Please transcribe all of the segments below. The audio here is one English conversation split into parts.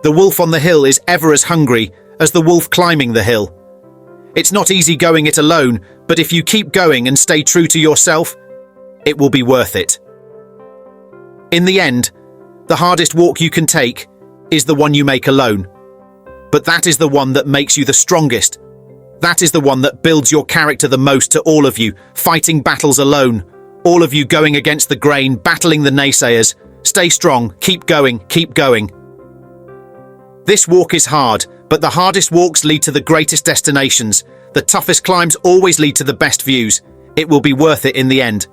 The wolf on the hill is ever as hungry as the wolf climbing the hill. It's not easy going it alone, but if you keep going and stay true to yourself, it will be worth it. In the end, the hardest walk you can take is the one you make alone. But that is the one that makes you the strongest. That is the one that builds your character the most. To all of you, fighting battles alone, all of you going against the grain, battling the naysayers, stay strong, keep going, keep going. This walk is hard, but the hardest walks lead to the greatest destinations. The toughest climbs always lead to the best views. It will be worth it in the end.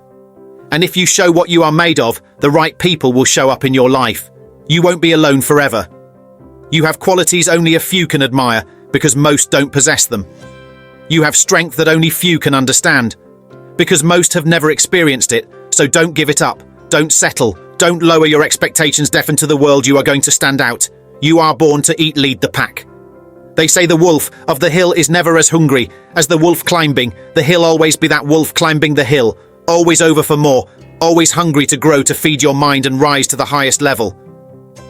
And if you show what you are made of, the right people will show up in your life. You won't be alone forever. You have qualities only a few can admire, because most don't possess them. You have strength that only few can understand, because most have never experienced it. So don't give it up. Don't settle. Don't lower your expectations. Deafen to the world. You are going to stand out. You are born to eat, lead the pack. They say the wolf of the hill is never as hungry as the wolf climbing the hill. Always be that wolf climbing the hill, always over for more, always hungry to grow, to feed your mind and rise to the highest level.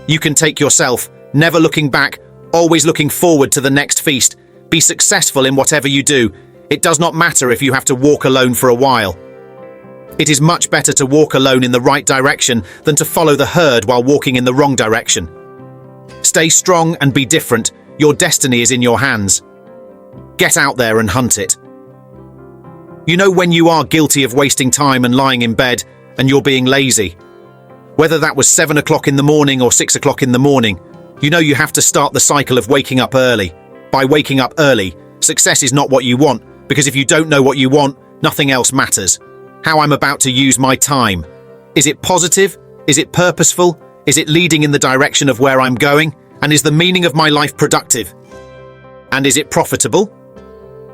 You can take yourself, never looking back, always looking forward to the next feast. Be successful in whatever you do. It does not matter if you have to walk alone for a while. It is much better to walk alone in the right direction than to follow the herd while walking in the wrong direction. Stay strong and be different. Your destiny is in your hands. Get out there and hunt it. You know when you are guilty of wasting time and lying in bed and you're being lazy. Whether that was 7 o'clock in the morning or 6 o'clock in the morning, you know you have to start the cycle of waking up early. By waking up early, success is not what you want, because if you don't know what you want, nothing else matters. How I'm about to use my time. Is it positive? Is it purposeful? Is it leading in the direction of where I'm going? And is the meaning of my life productive? And is it profitable?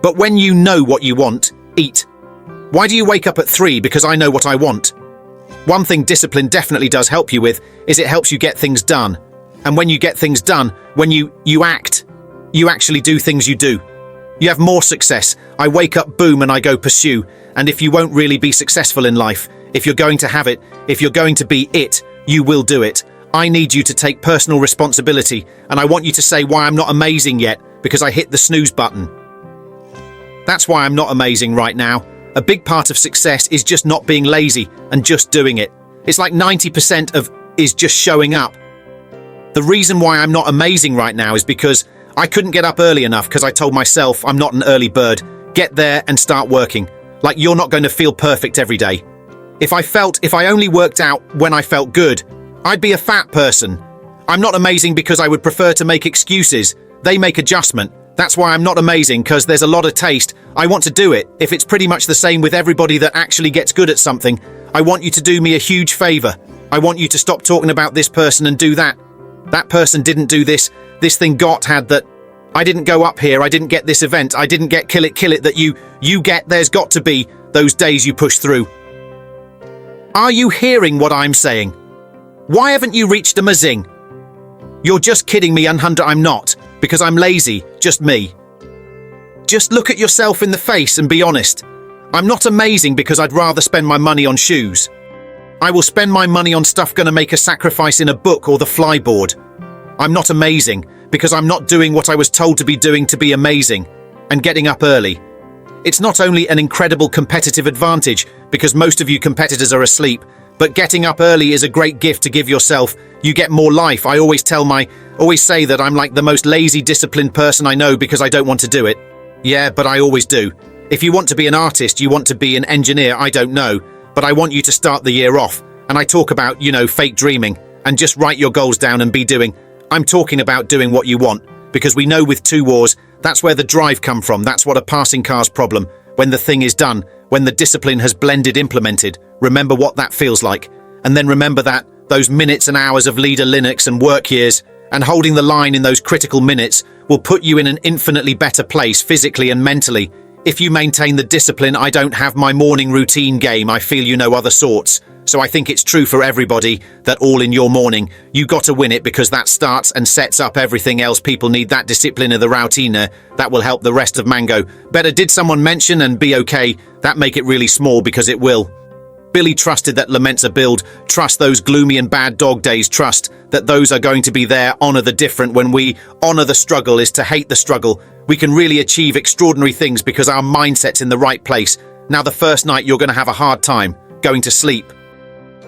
But when you know what you want, eat. Why do you wake up at 3? Because I know what I want. One thing discipline definitely does help you with is it helps you get things done. And when you get things done, when you act, you actually do things you do. You have more success. I wake up, boom, and I go pursue. And if you won't really be successful in life, if you're going to have it, if you're going to be it, you will do it. I need you to take personal responsibility, and I want you to say why I'm not amazing yet, because I hit the snooze button. That's why I'm not amazing right now. A big part of success is just not being lazy and just doing it. It's like 90% of is just showing up. The reason why I'm not amazing right now is because I couldn't get up early enough, because I told myself I'm not an early bird. Get there and start working. Like you're not going to feel perfect every day. If I only worked out when I felt good, I'd be a fat person. I'm not amazing because I would prefer to make excuses. They make adjustment. That's why I'm not amazing, because there's a lot of taste. I want to do it. If it's pretty much the same with everybody that actually gets good at something, I want you to do me a huge favor. I want you to stop talking about this person and do that. That person didn't do this. This thing had that. I didn't go up here. I didn't get this event. I didn't get kill it that you get. There's got to be those days you push through. Are you hearing what I'm saying? Why haven't you reached a mazing? You're just kidding me, I'm not, because I'm lazy, just me. Just look at yourself in the face and be honest. I'm not amazing because I'd rather spend my money on shoes. I will spend my money on stuff gonna make a sacrifice in a book or the flyboard. I'm not amazing because I'm not doing what I was told to be doing to be amazing and getting up early. It's not only an incredible competitive advantage because most of you competitors are asleep, but getting up early is a great gift to give yourself. You get more life. I always say that I'm like the most lazy, disciplined person I know because I don't want to do it. Yeah, but I always do. If you want to be an artist, you want to be an engineer, I don't know. But I want you to start the year off. And I talk about, fake dreaming and just write your goals down and be doing. I'm talking about doing what you want, because we know with 2 wars, that's where the drive come from. That's what a passing car's problem. When the thing is done, when the discipline has implemented, remember what that feels like. And then remember that those minutes and hours of leader Linux and work years and holding the line in those critical minutes will put you in an infinitely better place physically and mentally. If you maintain the discipline, I don't have my morning routine game. I feel other sorts. So I think it's true for everybody that all in your morning, you got to win it because that starts and sets up everything else. People need that discipline of the routine that will help the rest of Mango. Better did someone mention and be okay, that make it really small because it will. Billy trusted that laments are build, trust those gloomy and bad dog days, trust that those are going to be there, honor the different. When we honor the struggle is to hate the struggle, we can really achieve extraordinary things because our mindset's in the right place. Now the first night you're going to have a hard time going to sleep.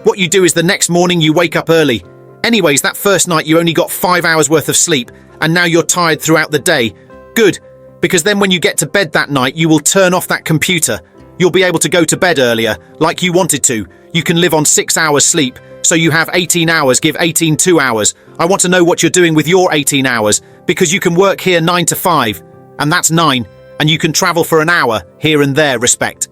What you do is the next morning you wake up early. Anyways, that first night you only got 5 hours worth of sleep and now you're tired throughout the day. Good, because then when you get to bed that night you will turn off that computer. You'll be able to go to bed earlier, like you wanted to. You can live on 6 hours sleep, so you have 18 hours, give 18 2 hours. I want to know what you're doing with your 18 hours, because you can work here 9 to 5, and that's 9, and you can travel for an hour here and there, respect.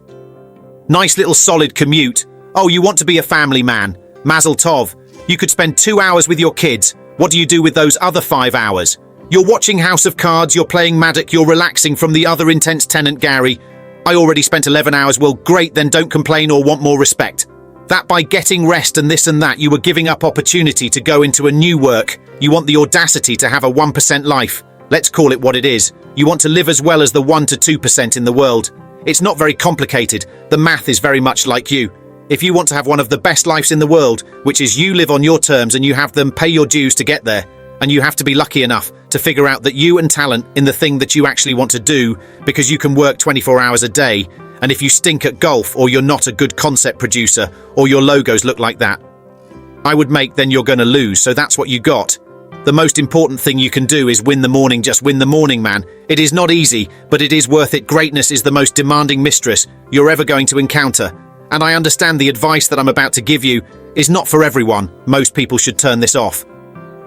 Nice little solid commute. Oh, you want to be a family man. Mazel tov. You could spend 2 hours with your kids. What do you do with those other 5 hours? You're watching House of Cards, you're playing Maddox, you're relaxing from the other intense tenant Gary. I already spent 11 hours. Well, great, then don't complain or want more respect. That by getting rest and this and that, you were giving up opportunity to go into a new work. You want the audacity to have a 1% life. Let's call it what it is. You want to live as well as the 1 to 2% in the world. It's not very complicated. The math is very much like you. If you want to have one of the best lives in the world, which is you live on your terms and you have them pay your dues to get there, and you have to be lucky enough to figure out that you and talent in the thing that you actually want to do, because you can work 24 hours a day, and if you stink at golf or you're not a good concept producer or your logos look like that, I would make, then you're going to lose, so that's what you got. The most important thing you can do is win the morning, just win the morning, man. It is not easy, but it is worth it. Greatness is the most demanding mistress you're ever going to encounter. And I understand the advice that I'm about to give you is not for everyone. Most people should turn this off.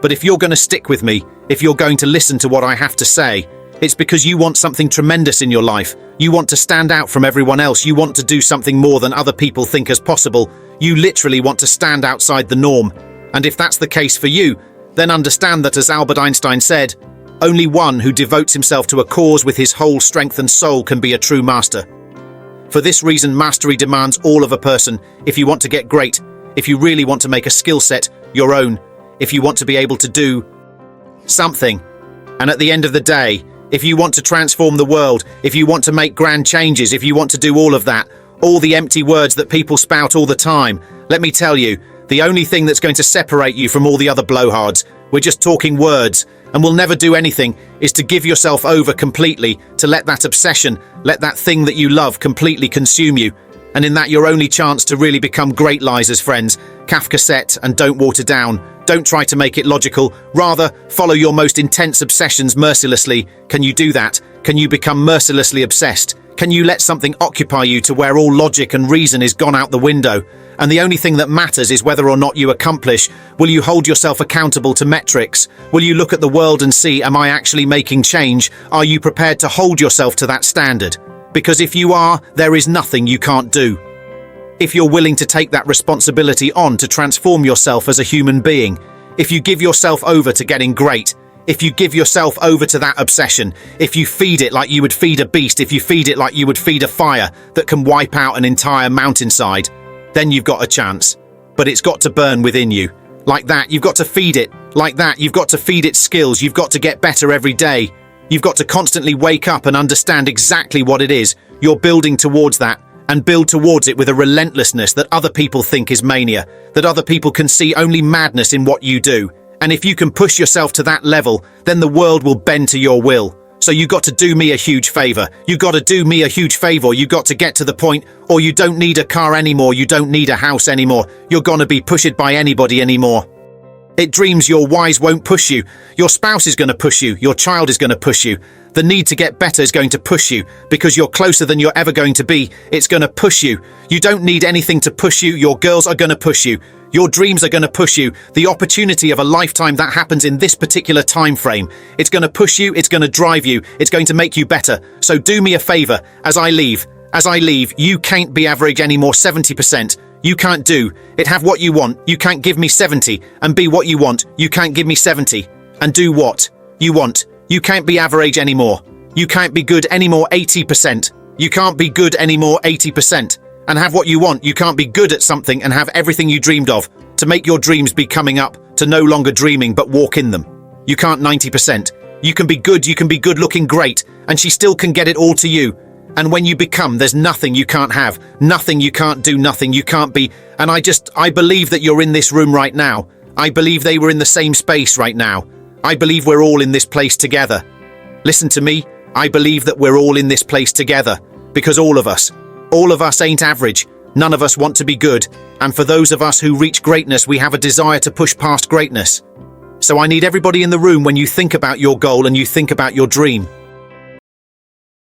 But if you're going to stick with me, if you're going to listen to what I have to say, it's because you want something tremendous in your life. You want to stand out from everyone else. You want to do something more than other people think is possible. You literally want to stand outside the norm. And if that's the case for you, then understand that, as Albert Einstein said, only one who devotes himself to a cause with his whole strength and soul can be a true master. For this reason, mastery demands all of a person. If you want to get great, if you really want to make a skill set your own, if you want to be able to do something, and at the end of the day, if you want to transform the world, if you want to make grand changes, if you want to do all of that, all the empty words that people spout all the time, let me tell you, the only thing that's going to separate you from all the other blowhards, we're just talking words, and will never do anything, is to give yourself over completely, to let that obsession, let that thing that you love completely consume you. And in that, your only chance to really become great lies as friends. Kafka said, and don't water down. Don't try to make it logical. Rather, follow your most intense obsessions mercilessly. Can you do that? Can you become mercilessly obsessed? Can you let something occupy you to where all logic and reason is gone out the window? And the only thing that matters is whether or not you accomplish. Will you hold yourself accountable to metrics? Will you look at the world and see, am I actually making change? Are you prepared to hold yourself to that standard? Because if you are, there is nothing you can't do. If you're willing to take that responsibility on to transform yourself as a human being, if you give yourself over to getting great, if you give yourself over to that obsession, if you feed it like you would feed a beast, if you feed it like you would feed a fire that can wipe out an entire mountainside, then you've got a chance. But it's got to burn within you. Like that, you've got to feed it. Like that, you've got to feed it skills. You've got to get better every day. You've got to constantly wake up and understand exactly what it is. You're building towards that, and build towards it with a relentlessness that other people think is mania, that other people can see only madness in what you do. And if you can push yourself to that level, then the world will bend to your will. So you got to do me a huge favor. You got to do me a huge favor. You got to get to the point, or you don't need a car anymore. You don't need a house anymore. You're gonna be pushed by anybody anymore. It dreams your wise won't push you. Your spouse is going to push you. Your child is going to push you. The need to get better is going to push you because you're closer than you're ever going to be. It's going to push you. You don't need anything to push you. Your girls are going to push you. Your dreams are going to push you. The opportunity of a lifetime that happens in this particular time frame. It's going to push you. It's going to drive you. It's going to make you better. So do me a favor as I leave. As I leave, you can't be average anymore. 70%. You can't do it. Have what you want. You can't give me 70 and be what you want. You can't give me 70 and do what you want. You can't be average anymore. You can't be good anymore. 80%. You can't be good anymore. 80% and have what you want. You can't be good at something and have everything you dreamed of to make your dreams be coming up to no longer dreaming but walk in them. You can't 90%. You can be good. You can be good looking great and she still can get it all to you. And when you become, there's nothing you can't have, nothing you can't do, nothing you can't be. And I believe that you're in this room right now. I believe they were in the same space right now. I believe we're all in this place together. Listen to me. I believe that we're all in this place together because all of us ain't average. None of us want to be good. And for those of us who reach greatness, we have a desire to push past greatness. So I need everybody in the room, when you think about your goal and you think about your dream,